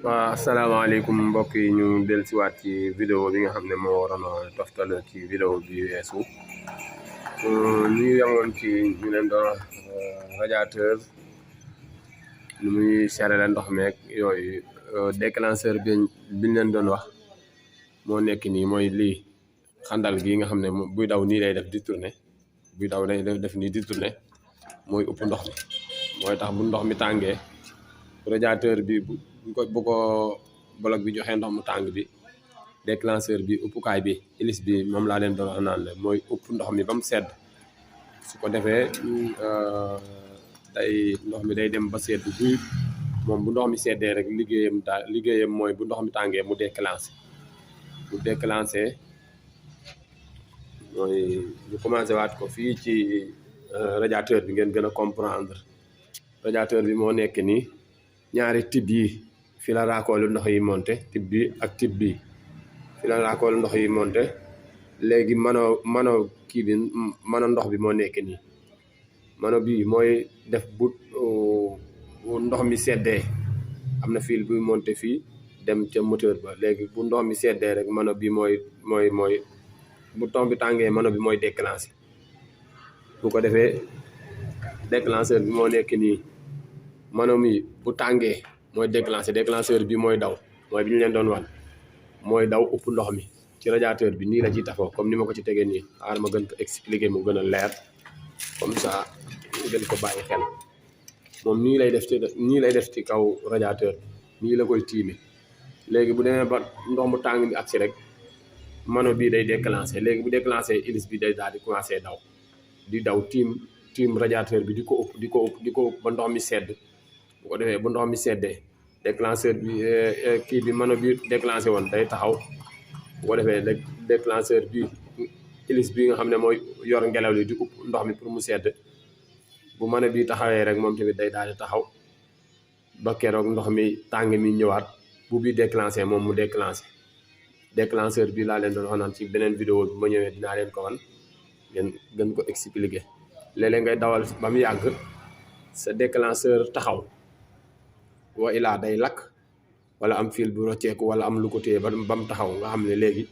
waaw asalaamaaleykum mbokk yi ñu dellusiwaat ci vidéo bi nga xam ne moo waroon a toftal ci vidéo bi weesu ñu yemoon ci ñu leen doon wax radiateur nu muy serale ndox meeg yooyu déclencheur biñ leen doon wax moo nekk nii mooy lii xandal gi nga xam ne buy daw nii lay def di tourné buy daw day def nii di tourné mooy upp ndox mi mooy tax bu ndox mi tàngee radiateur bi bu ko bloc bi joxee ndox mu tàng bi déclencheur bi uppukaay bi hélice bi moom laa leen doon wax naan la mooy upp ndox mi ba mu sedd su ko defee ndox mi day dem ba sedd buy moom bu ndox mi seddee rek liggéeyam mooy bu ndox mi tàngee mu déclenché mooy ñu commencé waat ko fii ci radiateur bi ngeen gën a comprendre radiateur bi moo nekk nii ñaari tib yi fi la raakoolu ndox yi monté tib bi ak tib bi fi la raakoolu ndox yi monté léegi mano kii bi mano ndox bi moo nekk nii mano bi mooy def bu ndox mi seddee am na fil buy monté fii dem ca moteur ba léegi bu ndox mi seddee rek mano bi mooy bu ndox bi tàngee mano bi mooy déclenché bu ko defee déclencheur bi moo nekk nii mano mi bu tàngee mooy déclencheur bi mooy daw mooy bi ñu leen doon wan mooy daw upp ndox mi ci radiateur bi nii la ciy tafoo comme ni ma ko ci tegee nii xaaral ma gën ko expliquer mu gën a leer comme ça ñu gën ko bàyyi xel moom nii lay def ci kaw radiateur bi nii la koy tiime léegi bu demee ba ndox mu tàng mi agsi rek mano bii day déclenché léegi bu déclenché hélice bi day daal di commencé daw tiim radiateur bi di ko ëpp ba ndox mi sedd bu ko defee bu ndox mi seddee déclencheur bi kii bi mano bi déclenché woon day taxaw bu ko defee déclencheur bi hélice bi nga xam ne mooy yor ngelaw li di upp ndox mi pour mu sedd bu mano bi taxawee rek moom tamit day daal di taxaw ba keroog ndox mi tàng mi ñëwaat bu bi déclenché moom mu déclencheur bi laa leen doon wax naan ci beneen vidéo bi ma ñëwee dinaa leen ko wan ngeen gën ko expliquer léeg-léeg ngay dawal ba mu yàgg sa déclencheur taxaw wa ilaa day lakk wala am fil bu rocceeku wala am lu ko téye ba mu taxaw nga xam ne léegi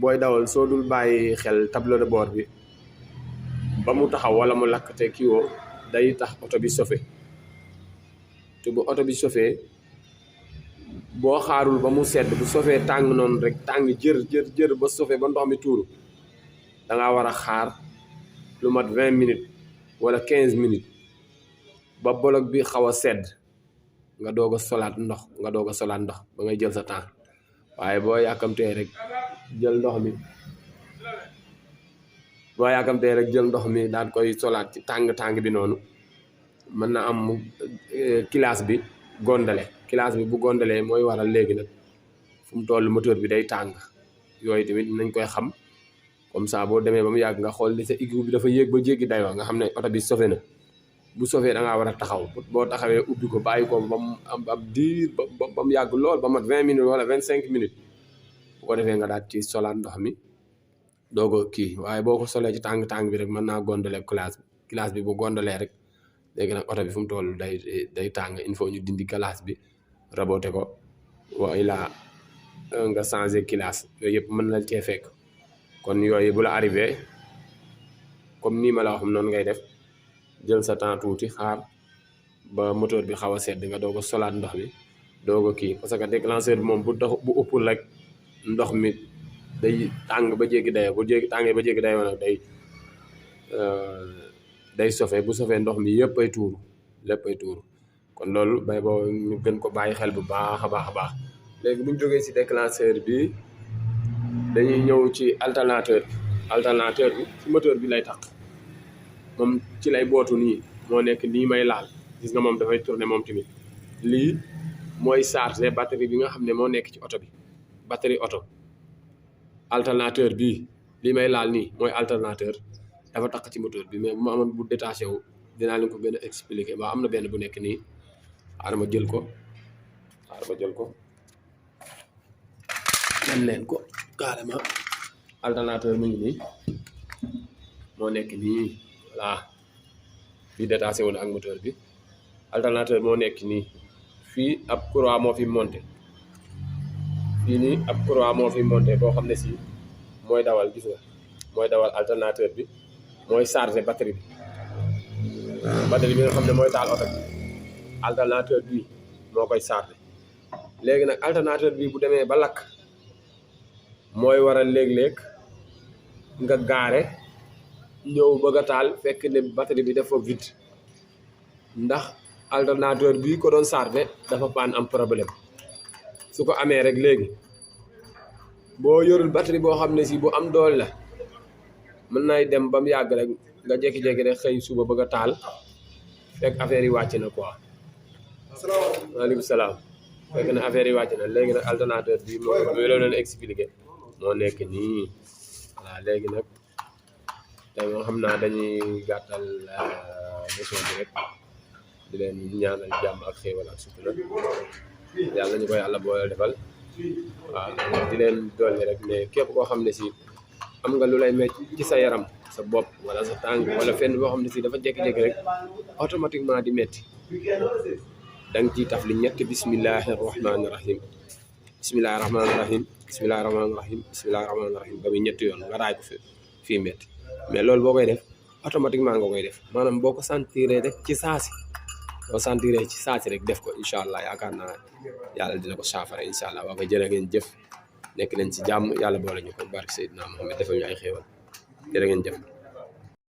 booy dawal soo dul bàyyi xel tableau de bord bi ba mu taxaw wala mu lakk te kii woo day tax oto bi sofe te bu oto bi sofee boo xaarul ba mu sedd bu sofee tàng noonu rek tàng jër ba sofee ba ndox mi tuuru dangaa war a xaar lu mat 20 minutes wala 15 minutes ba bloc bi xaw a sedd nga doog a solaat ndox ba ngay jël sa temps waaye boo yàkkamtee rek jël ndox mi daal koy solaat ci tàng bi noonu mën na am classe bi bi bu gondalee mooy waral léegi nag fu mu toll moteur bi day tàng yooyu tamit nañ koy xam comme ça boo demee ba mu yàgg nga xool li sa équipe bi dafa yéeg ba jéggi dayoo nga xam ne oto bi sofe na bu sofee da ngaa war a taxaw boo taxawee ubbi ko bàyyi ko ba mu am ab diir ba mu yàgg lool ba mat 20 minutes wala 25 minutes bu ko defee nga daal ci solaat ndox mi doog a kii waaye boo ko solee ci tàng bi rek mën naa gondale classe bi bu gondalee rek léegi nag oto bi fu mu toll day tàng il faut ñu dindi classe bi raboté ko wa ilaa nga changé classe yooyu yëpp mën na cee fekk kon yooyu bu la arrivé comme nii ma la wax noonu ngay def jël sa temps tuuti xaar ba moteur bi xaw a sedd nga doog a solaat ndox mi doog a kii parce que déclencheur bi moom bu ëppul rek ndox mi day tàng ba jéggi dayoo tàngee ba jéggi dayoo nag day sofe bu sofee ndox mi lépp ay tuuru kon loolu bay boo ñu gën ko bàyyi xel bu baax a baax léegi bu ñu jógee ci déclencheur bi dañuy ñëw ci alternateur bi ci moteur bi lay tax moom ci lay bootu nii moo nekk nii may laal gis nga moom dafay tourné moom tamit lii mooy chargé batterie bi nga xam ne moo nekk ci oto bi batterie oto alternateur bii lii may laal nii mooy alternateur dafa takk ci moteur bi mais bu ma amoon bu détaché wu dinaa leen ko gën a expliquer ba am na benn bu nekk nii xaaral ma jël ko man leen ko carrément alternateur mu ngi nii moo nekk nii voilà bi détaché woon ak moteur bi alternateur moo nekk nii fii ab courant moo fi monté fii nii ab courant moo fi monté boo xam ne si mooy dawal gis nga mooy dawal alternateur bi mooy chargé batterie bi nga xam ne mooy taal oto bi alternateur bi moo koy chargé léegi nag alternateur bi bu demee ba lakk mooy waral léeg-léeg nga gaare ñëw bëgg a taal fekk ne batterie bi dafa vide ndax alternateur bi ko doon chargé dafa paan am problème su ko amee rek léegi boo yorul batterie boo xam ne si bu am doole la mën nay dem ba mu yàgg rek nga jékki-jékki rek xëy suba bëgg a taal fekk affaire yi wàcc na quoi. waaleykum salaam fekk na affaire yi wàcc na léegi nag alternateur bi moo la leen expliqué moo nekk nii voilà léegi nag tey moom xam naa dañuy gàttal leçon bi rek di leen ñaanal jàmm ak xéewal ak sutura yàlla ñu ko yàlla boole defal waaw di leen dolli rek ne képp koo xam ne si am nga lu lay metti ci sa yaram sa bopp wala sa tànk wala fenn boo xam ne si dafa jékki-jékki rek automatiquement di metti da nga ciy taf li ñetti bismillahi rahmaani rahim bismillahi rahmaani rahim bismillahi rahmaani rahim bismillahi rahmaani rahim ba muy ñetti yoon nga raay ko fii metti mais loolu boo koy def automatiquement nga koy def maanaam boo ko sentiree rek ci saasi boo sentiree ci saasi rek def ko incha allah yaakaar naa yàlla dina ko saafara incha allah waa koy jërë ngeen jëf nekk leen ci jàmm yàlla boole ñu ko barke Seydina Muhammad defal ñu ay xéewal jërë ngeen jëf